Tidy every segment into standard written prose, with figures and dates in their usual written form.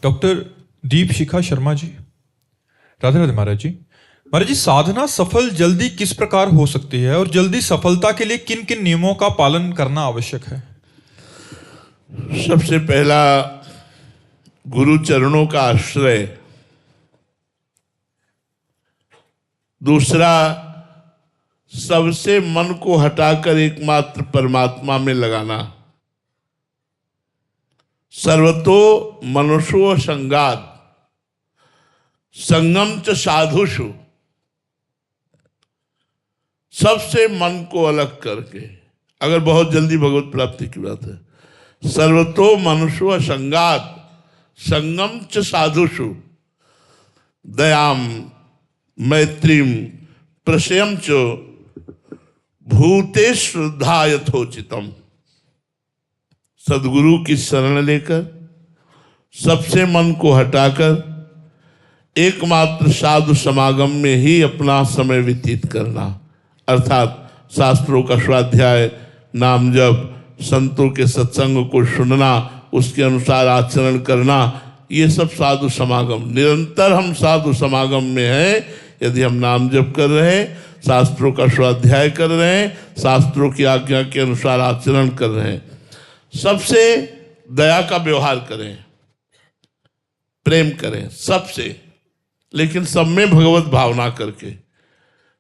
Doctor दीप शिखा शर्मा जी। राधे राधे महाराज जी। महाराज जी, साधना सफल जल्दी किस प्रकार हो सकती है और जल्दी सफलता के लिए किन किन नियमों का पालन करना आवश्यक है? सबसे पहला, गुरु चरणों का आश्रय। दूसरा, सबसे मन को हटाकर एकमात्र परमात्मा में लगाना। सर्वतो मनुष्यो संगात संगम च साधुषु। सबसे मन को अलग करके, अगर बहुत जल्दी भगवत प्राप्ति की बात है, सर्वतो मनुष्यो संगात संगम च साधुषु दयाम मैत्रीम प्रशयम च भूते श्रद्धा यथोचितम। सदगुरु की शरण लेकर, सबसे मन को हटाकर एकमात्र साधु समागम में ही अपना समय व्यतीत करना, अर्थात शास्त्रों का स्वाध्याय, नाम जप, संतों के सत्संग को सुनना, उसके अनुसार आचरण करना, ये सब साधु समागम। निरंतर हम साधु समागम में हैं यदि हम नाम जप कर रहे हैं, शास्त्रों का स्वाध्याय कर रहे हैं, शास्त्रों की आज्ञा के अनुसार आचरण कर रहे हैं, सबसे दया का व्यवहार करें, प्रेम करें सबसे, लेकिन सब में भगवत भावना करके।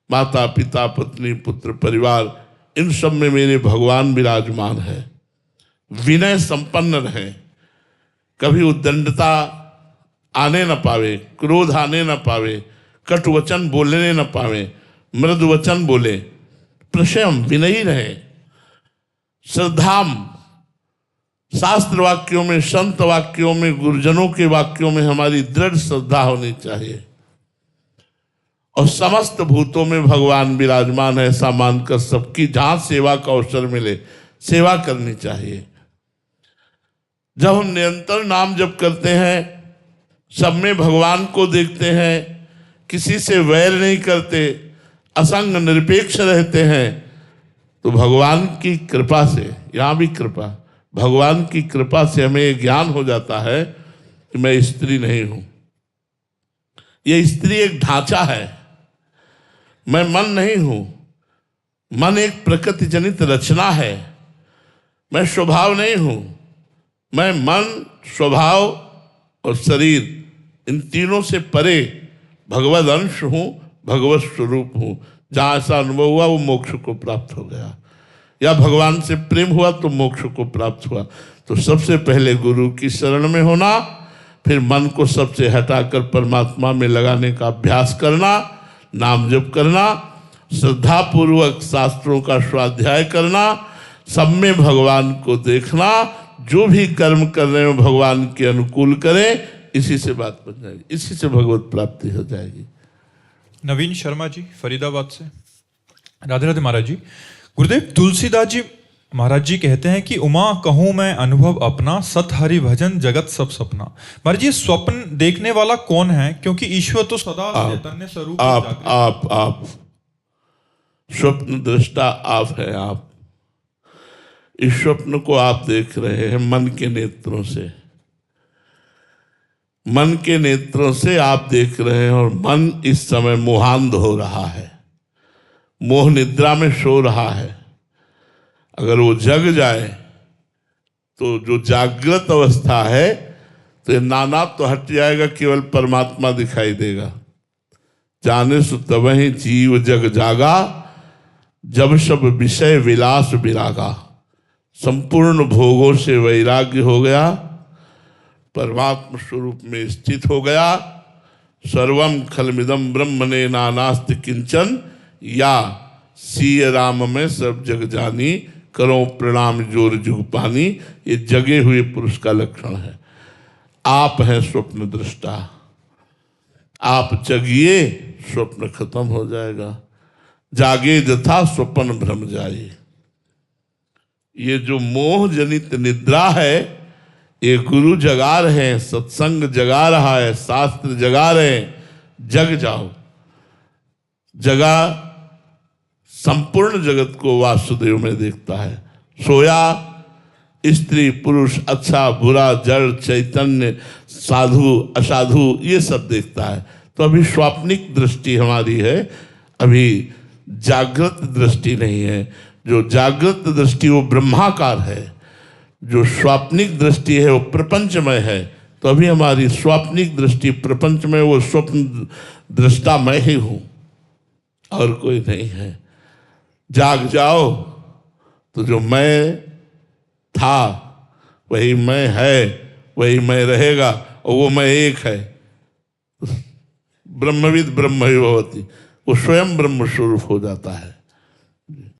माता पिता पत्नी पुत्र परिवार, इन सब में मेरे भगवान विराजमान है। विनय संपन्न रहे, कभी उद्दंडता आने न पावे, क्रोध आने न पावे, कट वचन बोलने न पावे, मृदु वचन बोले, प्रशयम विनयी रहे। श्रद्धाम, शास्त्र वाक्यों में, संत वाक्यों में, गुरुजनों के वाक्यों में हमारी दृढ़ श्रद्धा होनी चाहिए। और समस्त भूतों में भगवान विराजमान है ऐसा मानकर सबकी जहां सेवा का अवसर मिले सेवा करनी चाहिए। जब हम निरंतर नाम जप करते हैं, सब में भगवान को देखते हैं, किसी से वैर नहीं करते, असंग निरपेक्ष रहते हैं, तो भगवान की कृपा से, यहाँ भी कृपा, भगवान की कृपा से हमें ज्ञान हो जाता है कि मैं स्त्री नहीं हूं। यह स्त्री एक ढांचा है, मैं मन नहीं हूं। मन एक प्रकृति जनित रचना है, मैं स्वभाव नहीं हूं। मैं मन, स्वभाव और शरीर, इन तीनों से परे भगवद अंश हूं, भगवत स्वरूप हूं। जहां ऐसा अनुभव हुआ वो मोक्ष को प्राप्त हो गया, या भगवान से प्रेम हुआ तो मोक्ष को प्राप्त हुआ। तो सबसे पहले गुरु की शरण में होना, फिर मन को सबसे हटाकर परमात्मा में लगाने का अभ्यास करना, नाम जप करना, श्रद्धापूर्वक शास्त्रों का स्वाध्याय करना, सब में भगवान को देखना, जो भी कर्म कर रहे हो भगवान के अनुकूल करें, इसी से बात बन जाएगी, इसी से भगवत प्राप्ति हो जाएगी। नवीन शर्मा जी फरीदाबाद से। राधे राधे महाराज जी। गुरुदेव, तुलसीदास जी महाराज जी कहते हैं कि उमा कहूं मैं अनुभव अपना, सत हरि भजन जगत सब सपना। महाराज जी, स्वप्न देखने वाला कौन है? क्योंकि ईश्वर तो सदा चैतन्य स्वरूप। आप स्वप्न दृष्टा आप है। आप इस स्वप्न को आप देख रहे हैं मन के नेत्रों से, मन के नेत्रों से आप देख रहे हैं, और मन इस समय मोहांध हो रहा है, मोह निद्रा में सो रहा है। अगर वो जग जाए तो जो जागृत अवस्था है तो नाना तो हट जाएगा, केवल परमात्मा दिखाई देगा। जाने सो तबहि जीव जग जागा, जब सब विषय विलास विरागा। संपूर्ण भोगों से वैराग्य हो गया, परमात्मा स्वरूप में स्थित हो गया। सर्वम खलमिदम ब्रह्मणे नानास्ति किंचन, या सीय राम में सब जग जानी, करो प्रणाम जोर जुग पानी। ये जगे हुए पुरुष का लक्षण है। आप हैं स्वप्न दृष्टा, आप जगिए, स्वप्न खत्म हो जाएगा। जागे जथा स्वप्न भ्रम जाए। ये जो मोह जनित निद्रा है, ये गुरु जगा रहे हैं, सत्संग जगा रहा है, शास्त्र जगा रहे हैं। जग जाओ, जगा संपूर्ण जगत को वासुदेव में देखता है। सोया स्त्री पुरुष, अच्छा बुरा, जड़ चैतन्य, साधु असाधु, ये सब देखता है। तो अभी स्वाप्निक दृष्टि हमारी है, अभी जागृत दृष्टि नहीं है। जो जागृत दृष्टि वो ब्रह्माकार है, जो स्वाप्निक दृष्टि है वो प्रपंचमय है। तो अभी हमारी स्वाप्निक दृष्टि प्रपंच में, वो स्वप्न दृष्टा मैं ही हूं और कोई नहीं है। जाग जाओ तो जो मैं था वही मैं है, वही मैं रहेगा, और वो मैं एक है। ब्रह्मविद ब्रह्म ही भवति, वो स्वयं ब्रह्म स्वरूप हो जाता है।